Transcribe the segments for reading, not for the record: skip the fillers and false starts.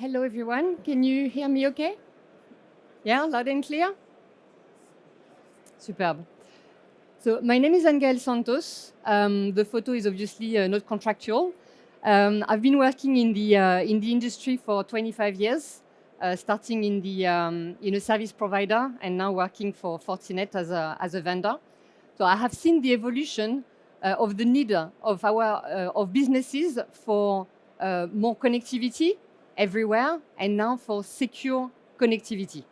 Hello, everyone. Can you hear me okay? Yeah, loud and clear? Superb. So my name is Angel Santos. The photo is obviously not contractual. I've been working in the industry for 25 years, starting in a service provider and now working for Fortinet as a vendor. So I have seen the evolution of the need of businesses for more connectivity everywhere and now for secure connectivity.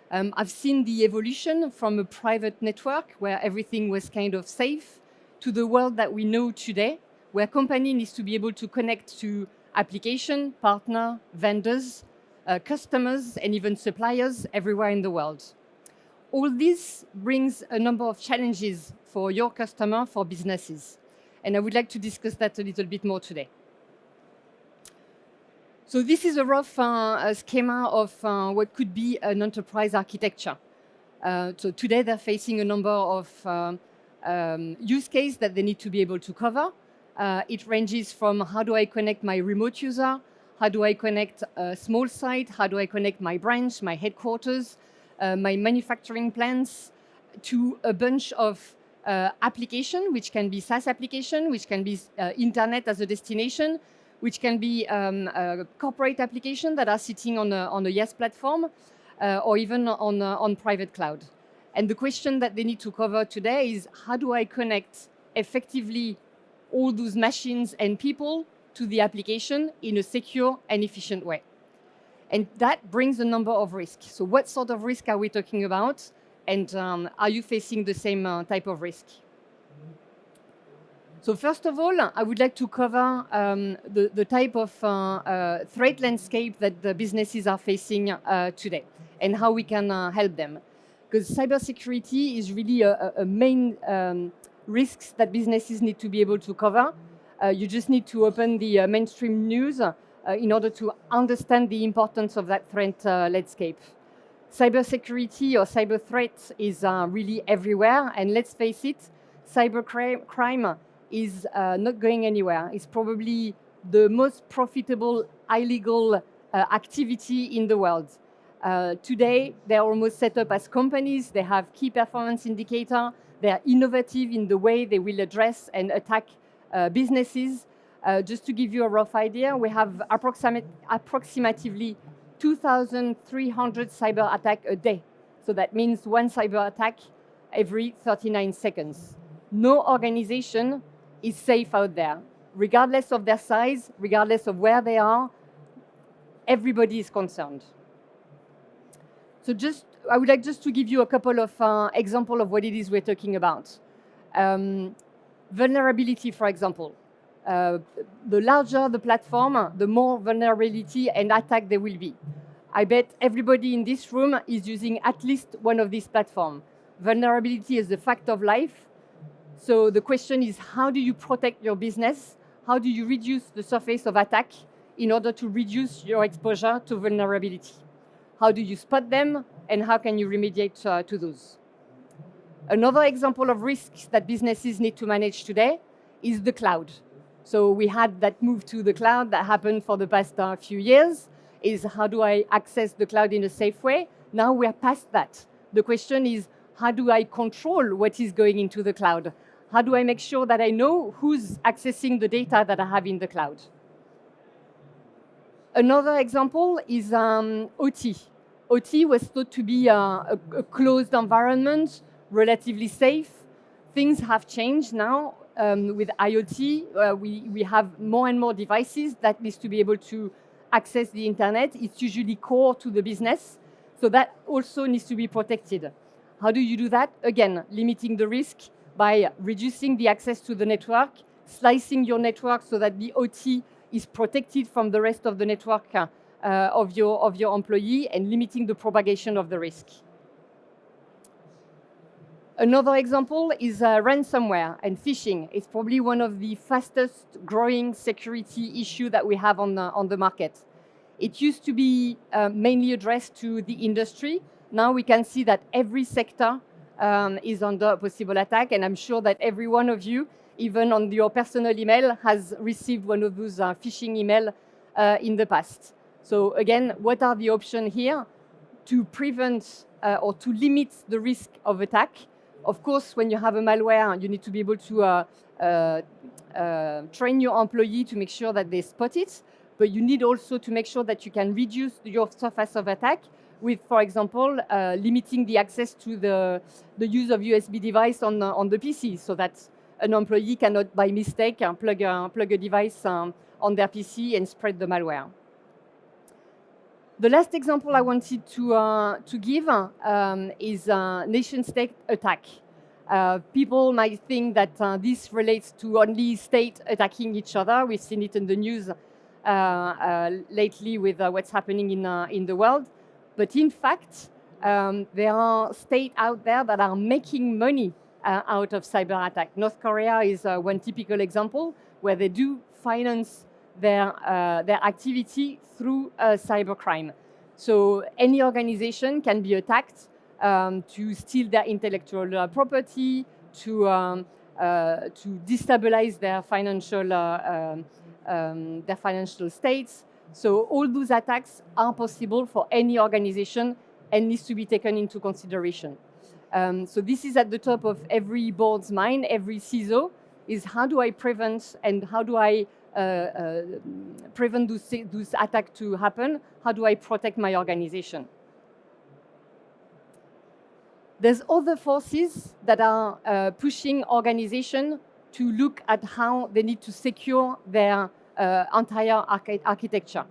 I've seen the evolution from a private network where everything was kind of safe to the world that we know today, where company needs to be able to connect to application, partner, vendors, customers, and even suppliers everywhere in the world. All this brings a number of challenges for your customer, for businesses. And I would like to discuss that a little bit more today. So this is a rough schema of what could be an enterprise architecture. So today they're facing a number of use cases that they need to be able to cover. It ranges from how do I connect my remote user, how do I connect a small site, how do I connect my branch, my headquarters, my manufacturing plants, to a bunch of application, which can be SaaS application, which can be internet as a destination, which can be corporate applications that are sitting on a YES platform or even on private cloud. And the question that they need to cover today is how do I connect effectively all those machines and people to the application in a secure and efficient way? And that brings a number of risks. So what sort of risk are we talking about? And are you facing the same type of risk? So first of all, I would like to cover the type of threat landscape that the businesses are facing today and how we can help them. Because cybersecurity is really a main risks that businesses need to be able to cover. You just need to open the mainstream news in order to understand the importance of that threat landscape. Cybersecurity or cyber threats is really everywhere. And let's face it, cybercrime is not going anywhere. It's probably the most profitable illegal activity in the world. Today, they're almost set up as companies. They have key performance indicator. They're innovative in the way they will address and attack businesses. Just to give you a rough idea, we have approximately 2,300 cyber attacks a day. So that means one cyber attack every 39 seconds. No organization is safe out there. Regardless of their size, regardless of where they are, everybody is concerned. So I would like just to give you a couple of examples of what it is we're talking about. Vulnerability, for example. The larger the platform, the more vulnerability and attack there will be. I bet everybody in this room is using at least one of these platforms. Vulnerability is a fact of life. So the question is, how do you protect your business? How do you reduce the surface of attack in order to reduce your exposure to vulnerability? How do you spot them, and how can you remediate to those? Another example of risks that businesses need to manage today is the cloud. So we had that move to the cloud that happened for the past few years, is how do I access the cloud in a safe way? Now we're past that. The question is, how do I control what is going into the cloud? How do I make sure that I know who's accessing the data that I have in the cloud? Another example is OT. OT was thought to be a closed environment, relatively safe. Things have changed now. With IoT, we have more and more devices that needs to be able to access the internet. It's usually core to the business, so that also needs to be protected. How do you do that? Again, limiting the risk by reducing the access to the network, slicing your network so that the OT is protected from the rest of the network of your employee, and limiting the propagation of the risk. Another example is ransomware and phishing. It's probably one of the fastest growing security issues that we have on the market. It used to be mainly addressed to the industry. Now we can see that every sector is under a possible attack, and I'm sure that every one of you, even on your personal email, has received one of those phishing emails in the past. So again, what are the options here to prevent or to limit the risk of attack? Of course, when you have a malware, you need to be able to train your employee to make sure that they spot it, but you need also to make sure that you can reduce your surface of attack with, for example, limiting the access to the use of USB device on the PC, so that an employee cannot, by mistake, plug a device on their PC and spread the malware. The last example I wanted to give is a nation-state attack. People might think that this relates to only state attacking each other. We've seen it in the news lately with what's happening in the world. But in fact, there are states out there that are making money out of cyber attack. North Korea is one typical example where they do finance their activity through cybercrime. So any organization can be attacked to steal their intellectual property, to destabilize their financial states. So all those attacks are possible for any organization and needs to be taken into consideration. So this is at the top of every board's mind, every CISO, is how do I prevent and how do I prevent those attacks to happen? How do I protect my organization? There's other forces that are pushing organizations to look at how they need to secure their entire architecture.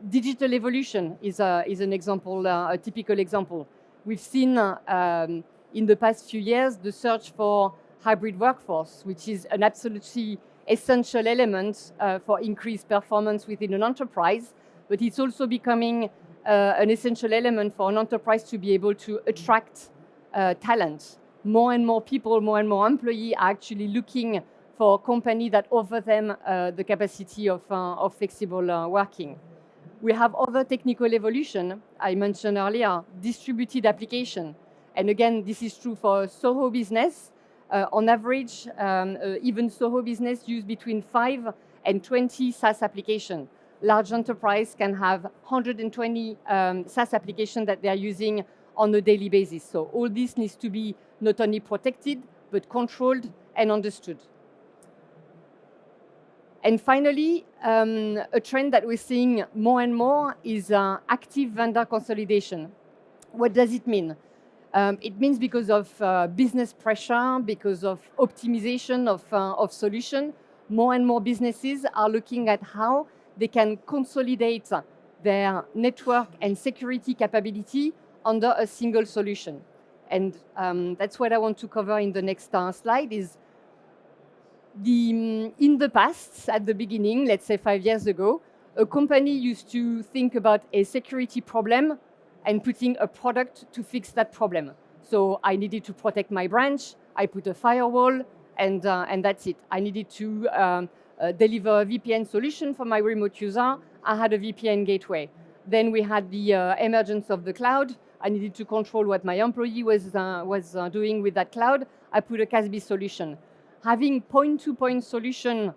Digital evolution is an example, a typical example. We've seen in the past few years the search for hybrid workforce, which is an absolutely essential element for increased performance within an enterprise, but it's also becoming an essential element for an enterprise to be able to attract talent. More and more people, more and more employees are actually looking for a company that offers them the capacity of flexible working. We have other technical evolution. I mentioned earlier, distributed application. And again, this is true for SOHO business. On average, even SOHO business use between 5 and 20 SaaS applications. Large enterprise can have 120 SaaS applications that they are using on a daily basis. So all this needs to be not only protected, but controlled and understood. And finally, a trend that we're seeing more and more is active vendor consolidation. What does it mean? It means because of business pressure, because of optimization of solution, more and more businesses are looking at how they can consolidate their network and security capability under a single solution. And that's what I want to cover in the next slide is in the past, at the beginning, let's say 5 years ago, a company used to think about a security problem and putting a product to fix that problem. So I needed to protect my branch, I put a firewall, and that's it. I needed to deliver a VPN solution for my remote user, I had a VPN gateway. Then we had the emergence of the cloud. I needed to control what my employee was doing with that cloud. I put a CASB solution. Having point-to-point solution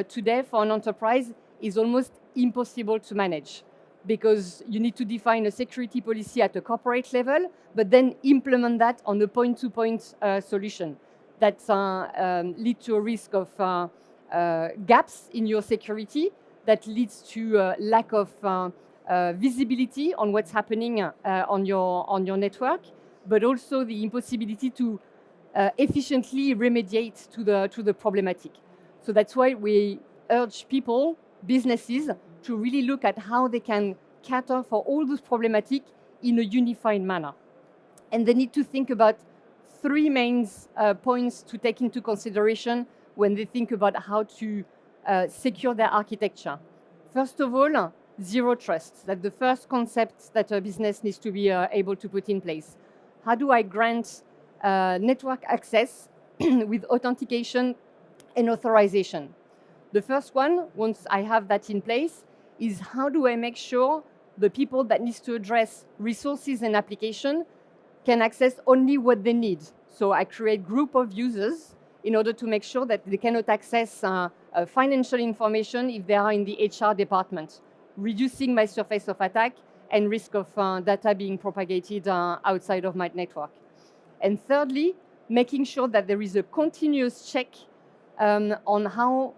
today for an enterprise is almost impossible to manage because you need to define a security policy at a corporate level, but then implement that on a point-to-point solution. That leads to a risk of gaps in your security, that leads to lack of visibility on what's happening on your network, but also the impossibility to efficiently remediate to the problematic. So that's why we urge people, businesses, to really look at how they can cater for all those problematic in a unified manner. And they need to think about 3 main points to take into consideration when they think about how to secure their architecture. First of all, zero trust. That's the first concept that a business needs to be able to put in place. How do I grant network access with authentication and authorization? The first one, once I have that in place, is how do I make sure the people that need to address resources and application can access only what they need. So I create group of users in order to make sure that they cannot access financial information if they are in the HR department. reducing my surface of attack and risk of data being propagated outside of my network. And thirdly, making sure that there is a continuous check on how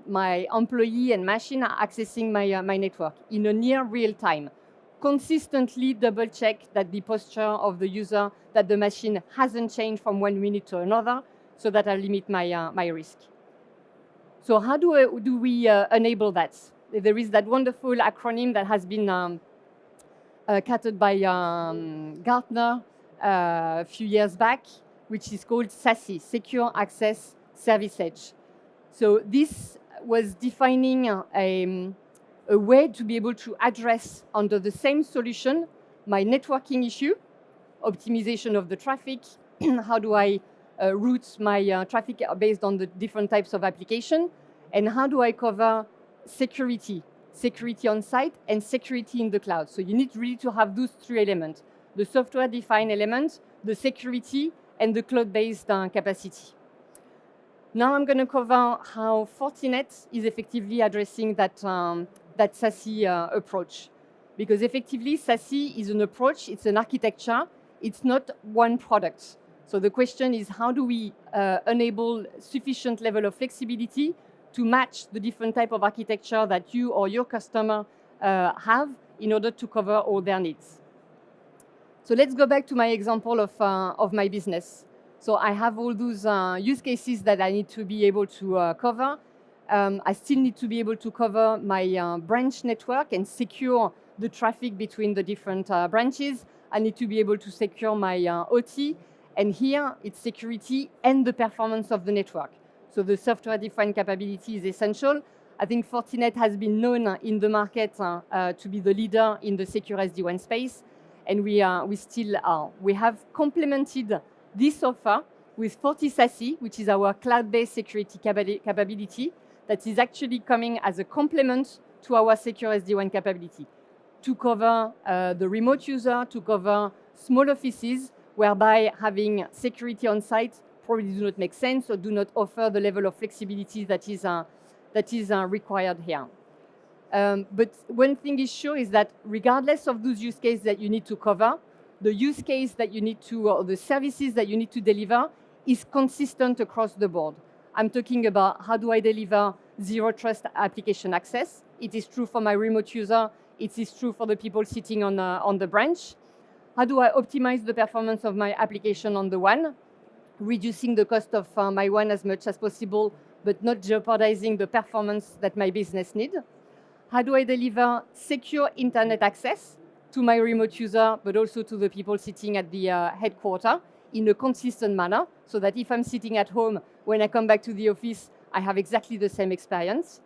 my employee and machine are accessing my network in a near real time. Consistently double check that the posture of the user, that the machine hasn't changed from 1 minute to another, so that I limit my risk. So how do we enable that? There is that wonderful acronym that has been created by Gartner a few years back, which is called SASE, Secure Access Service Edge. So this was defining a way to be able to address under the same solution my networking issue, optimization of the traffic, how do I route my traffic based on the different types of application, and how do I cover security on site and security in the cloud. So you need really to have those three elements, the software-defined element, the security, and the cloud-based capacity. Now I'm going to cover how Fortinet is effectively addressing that SASE approach. Because effectively, SASE is an approach, it's an architecture, it's not one product. So the question is, how do we enable sufficient level of flexibility to match the different type of architecture that you or your customer have in order to cover all their needs? So let's go back to my example of my business. So I have all those use cases that I need to be able to cover. I still need to be able to cover my branch network and secure the traffic between the different branches. I need to be able to secure my OT. And here, it's security and the performance of the network. So the software-defined capability is essential. I think Fortinet has been known in the market to be the leader in the secure SD-WAN space. And we still are. We have complemented this offer with FortiSASE, which is our cloud-based security capability that is actually coming as a complement to our secure SD-WAN capability to cover the remote user, to cover small offices, whereby having security on site probably do not make sense or do not offer the level of flexibility that is required here. But one thing is sure is that regardless of those use cases that you need to cover, the use case that you need to, or the services that you need to deliver is consistent across the board. I'm talking about how do I deliver zero trust application access. It is true for my remote user. It is true for the people sitting on the branch. How do I optimize the performance of my application on the WAN, reducing the cost of my WAN as much as possible, but not jeopardizing the performance that my business needs? How do I deliver secure internet access to my remote user, but also to the people sitting at the headquarters in a consistent manner, so that if I'm sitting at home, when I come back to the office, I have exactly the same experience?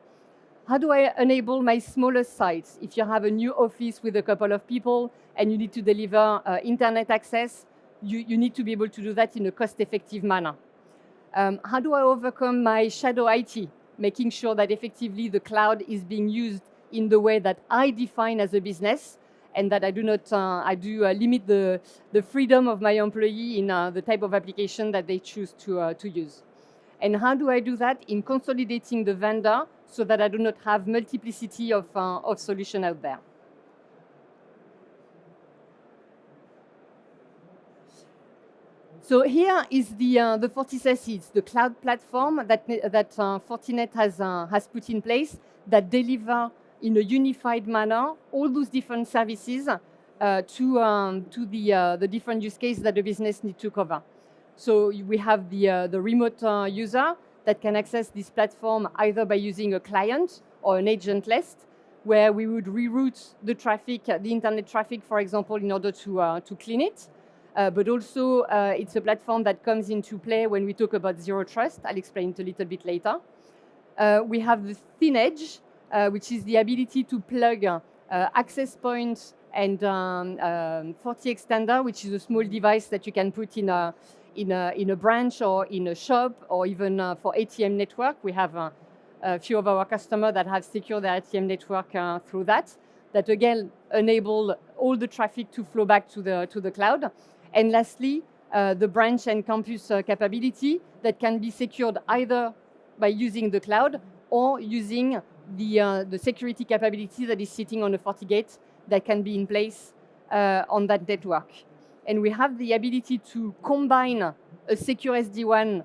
How do I enable my smaller sites? If you have a new office with a couple of people and you need to deliver internet access, you need to be able to do that in a cost-effective manner. How do I overcome my shadow IT, making sure that effectively the cloud is being used in the way that I define as a business, and that I do not limit the freedom of my employee in the type of application that they choose to use. And how do I do that in consolidating the vendor so that I do not have multiplicity of solutions out there? So here is the FortiSASE. It's the cloud platform that Fortinet has put in place that deliver in a unified manner all those different services to the different use cases that the business needs to cover. So we have the remote user that can access this platform either by using a client or an agent list, where we would reroute the traffic, the internet traffic, for example, in order to clean it. But also, it's a platform that comes into play when we talk about zero trust. I'll explain it a little bit later. We have the thin edge, which is the ability to plug access points and FortiExtender, which is a small device that you can put in a branch or in a shop, or even for ATM network. We have a few of our customers that have secured their ATM network through that again enable all the traffic to flow back to the cloud. And lastly, the branch and campus capability that can be secured either by using the cloud or using the security capability that is sitting on a FortiGate that can be in place on that network. And we have the ability to combine a secure SD-WAN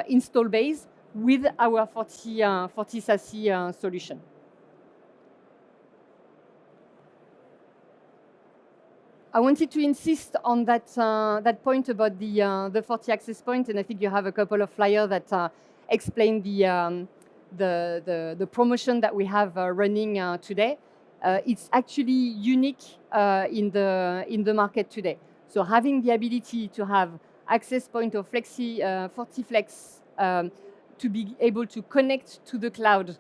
install base with our Forti SASE solution. I wanted to insist on that point about the Forti access point, and I think you have a couple of flyers that explain the promotion that we have running today. It's actually unique in the market today. So having the ability to have access point of FortiFlex to be able to connect to the cloud,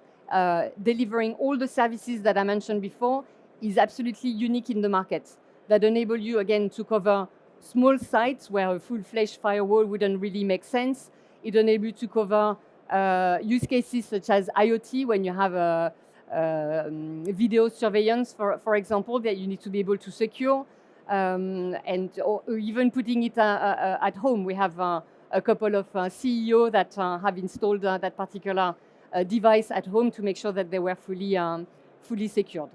delivering all the services that I mentioned before, is absolutely unique in the market. That enable you, again, to cover small sites where a full-fledged firewall wouldn't really make sense. It enables you to cover use cases such as IoT, when you have a video surveillance, for example, that you need to be able to secure, or even putting it at home. We have a couple of CEOs that have installed that particular device at home to make sure that they were fully secured.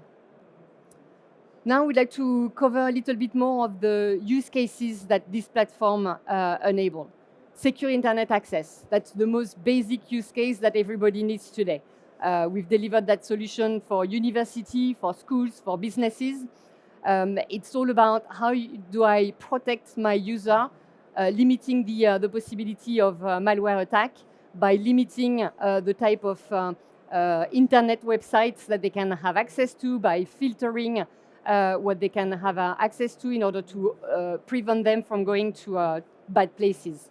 Now we'd like to cover a little bit more of the use cases that this platform enable. Secure internet access, that's the most basic use case that everybody needs today. We've delivered that solution for university, for schools, for businesses. It's all about how do I protect my user, limiting the possibility of malware attack by limiting the type of internet websites that they can have access to, by filtering what they can have access to in order to prevent them from going to bad places.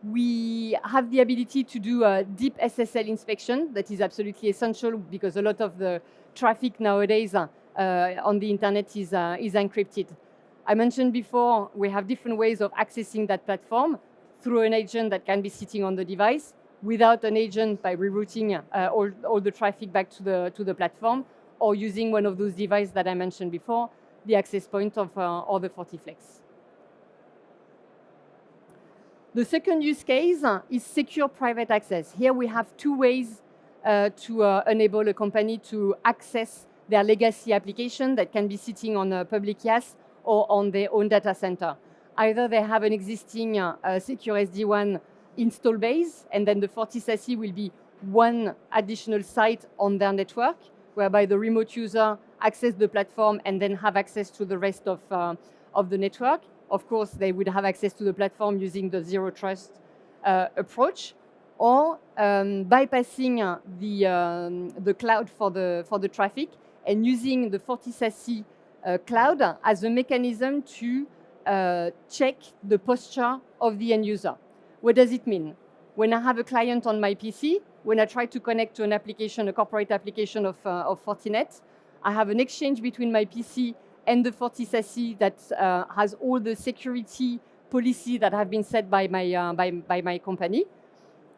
We have the ability to do a deep SSL inspection that is absolutely essential because a lot of the traffic nowadays on the internet is encrypted. I mentioned before, we have different ways of accessing that platform through an agent that can be sitting on the device, without an agent by rerouting all the traffic back to the platform, or using one of those devices that I mentioned before, the access point of or the FortiFlex. The second use case is secure private access. Here we have two ways to enable a company to access their legacy application that can be sitting on a public IaaS or on their own data center. Either they have an existing secure SD-WAN install base, and then the Forti SASE will be one additional site on their network, whereby the remote user access the platform and then have access to the rest of the network. Of course, they would have access to the platform using the zero trust approach, or bypassing the cloud for the traffic and using the Forti SASE cloud as a mechanism to check the posture of the end user. What does it mean? When I have a client on my PC, when I try to connect to an application, a corporate application of Fortinet, I have an exchange between my PC and the Forti SASE that has all the security policy that have been set by my company.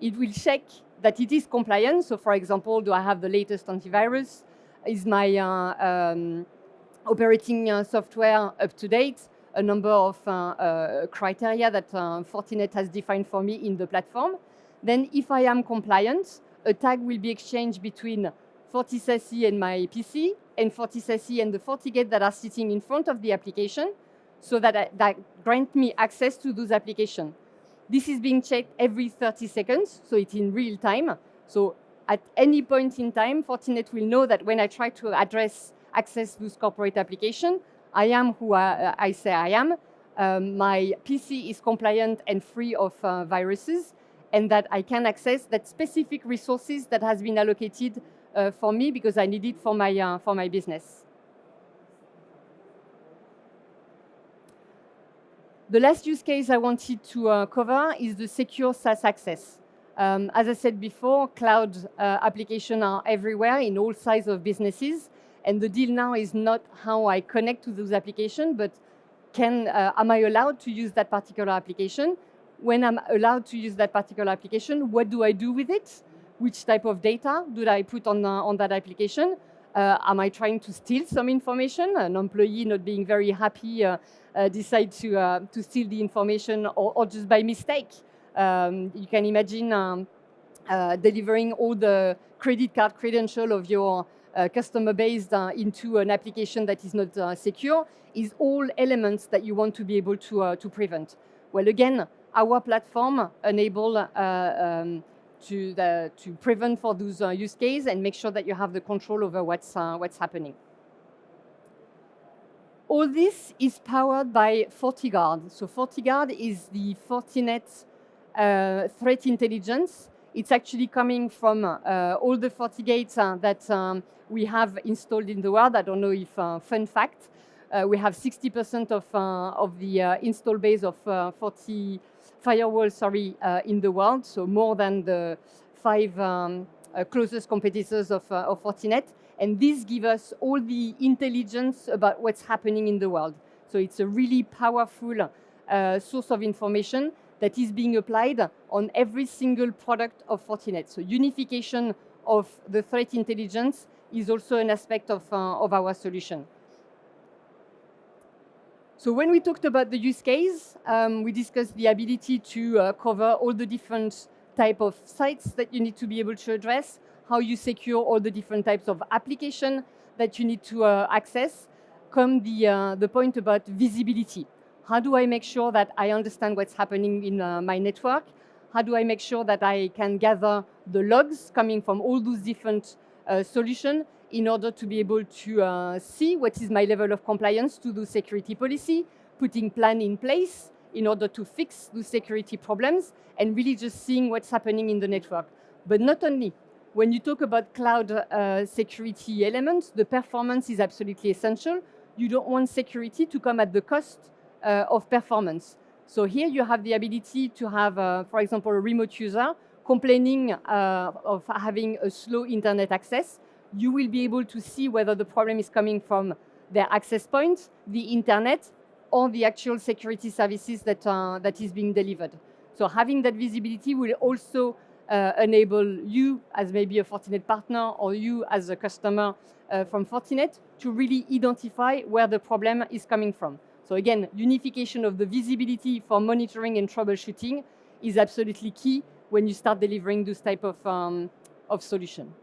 It will check that it is compliant. So, for example, do I have the latest antivirus? Is my operating software up to date? A number of criteria that Fortinet has defined for me in the platform. Then, if I am compliant, a tag will be exchanged between Forti SASE and my PC, and Forti SASE and the FortiGate that are sitting in front of the application, so that grant me access to those applications. This is being checked every 30 seconds, so it's in real time. So at any point in time, Fortinet will know that when I try to access those corporate applications, I am who I say I am. My PC is compliant and free of viruses, and that I can access that specific resources that has been allocated for me because I need it for my business. The last use case I wanted to cover is the secure SaaS access. As I said before, cloud applications are everywhere in all sizes of businesses, and the deal now is not how I connect to those applications, but am I allowed to use that particular application? When I'm allowed to use that particular application, what do I do with it? Which type of data do I put on that application? Am I trying to steal some information? An employee not being very happy decide to steal the information, or just by mistake. You can imagine delivering all the credit card credential of your customer base into an application that is not secure, is all elements that you want to be able to prevent. Well, again, our platform enable to prevent for those use cases and make sure that you have the control over what's happening. All this is powered by FortiGuard. So FortiGuard is the Fortinet threat intelligence. It's actually coming from all the FortiGates that we have installed in the world. I don't know if, fun fact, we have 60% of the install base of Forti firewall, in the world, so more than the 5 closest competitors of Fortinet. And this gives us all the intelligence about what's happening in the world. So it's a really powerful source of information that is being applied on every single product of Fortinet. So unification of the threat intelligence is also an aspect of our solution. So when we talked about the use case, we discussed the ability to cover all the different type of sites that you need to be able to address, how you secure all the different types of application that you need to access. Come the point about visibility. How do I make sure that I understand what's happening in my network? How do I make sure that I can gather the logs coming from all those different solutions in order to be able to see what is my level of compliance to the security policy, putting plan in place in order to fix the security problems, and really just seeing what's happening in the network. But not only. When you talk about cloud security elements, the performance is absolutely essential. You don't want security to come at the cost of performance. So here you have the ability to have, for example, a remote user complaining of having a slow internet access. You will be able to see whether the problem is coming from their access point, the internet, or the actual security services that is being delivered. So having that visibility will also enable you as maybe a Fortinet partner or you as a customer from Fortinet to really identify where the problem is coming from. So again, unification of the visibility for monitoring and troubleshooting is absolutely key when you start delivering this type of solution.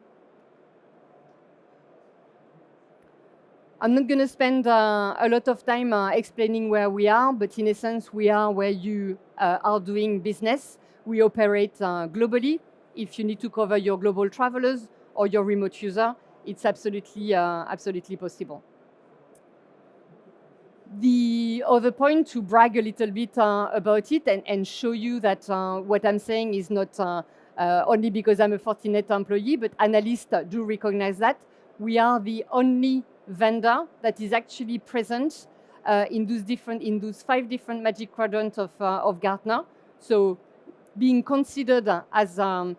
I'm not going to spend a lot of time explaining where we are, but in essence, we are where you are doing business. We operate globally. If you need to cover your global travelers or your remote user, it's absolutely possible. The other point, to brag a little bit about it and show you that what I'm saying is not only because I'm a Fortinet employee, but analysts do recognize that. We are the only vendor that is actually present in those 5 different magic quadrants of Gartner. So being considered as a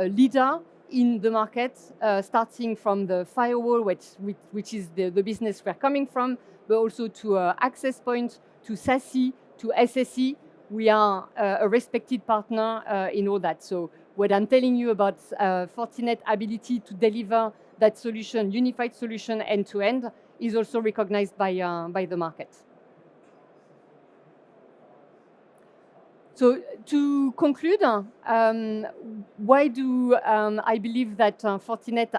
leader in the market, starting from the firewall, which is the business we're coming from, but also to access points, to SASE, to SASE. We are a respected partner in all that. So what I'm telling you about Fortinet ability to deliver that solution, unified solution end-to-end, is also recognized by the market. So to conclude, why do I believe that Fortinet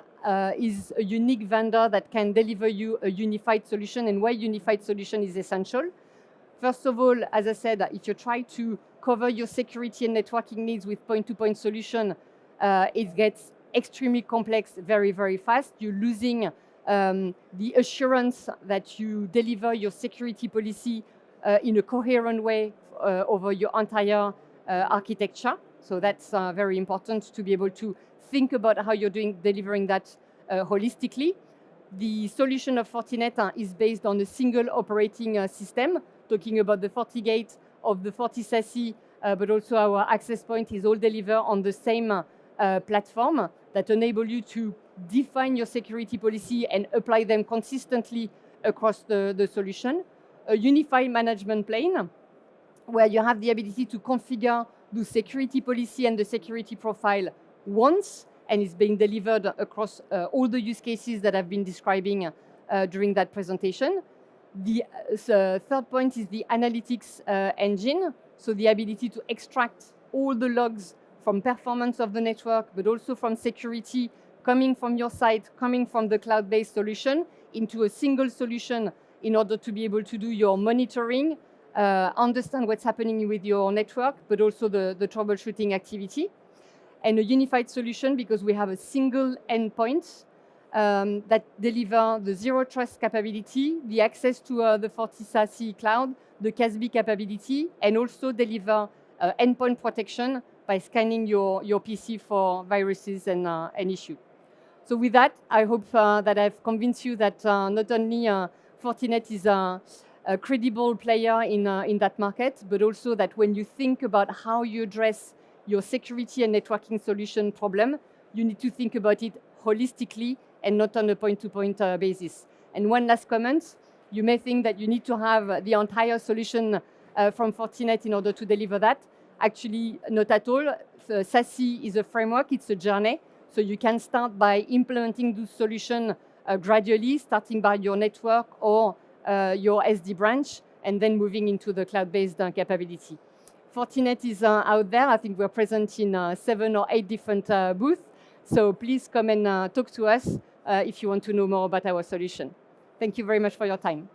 is a unique vendor that can deliver you a unified solution, and why unified solution is essential? First of all, as I said, if you try to cover your security and networking needs with point-to-point solution, it gets extremely complex very, very fast. You're losing the assurance that you deliver your security policy in a coherent way over your entire architecture. So that's very important to be able to think about how you're delivering that holistically. The solution of Fortinet is based on a single operating system, talking about the FortiGate of the FortiSASE, but also our access point is all delivered on the same platform that enable you to define your security policy and apply them consistently across the solution. A unified management plane, where you have the ability to configure the security policy and the security profile once, and it's being delivered across all the use cases that I've been describing during that presentation. The third point is the analytics engine, so the ability to extract all the logs from performance of the network, but also from security, coming from your side, coming from the cloud-based solution into a single solution in order to be able to do your monitoring, understand what's happening with your network, but also the troubleshooting activity. And a unified solution because we have a single endpoint that deliver the zero trust capability, the access to the SASE cloud, the CASB capability, and also deliver endpoint protection by scanning your PC for viruses and issues. So with that, I hope that I've convinced you that not only Fortinet is a credible player in that market, but also that when you think about how you address your security and networking solution problem, you need to think about it holistically and not on a point-to-point basis. And one last comment, you may think that you need to have the entire solution from Fortinet in order to deliver that. Actually, not at all. SASE is a framework, it's a journey. So you can start by implementing this solution gradually, starting by your network or your SD branch, and then moving into the cloud-based capability. Fortinet is out there. I think we're present in 7 or 8 different booths. So please come and talk to us if you want to know more about our solution. Thank you very much for your time.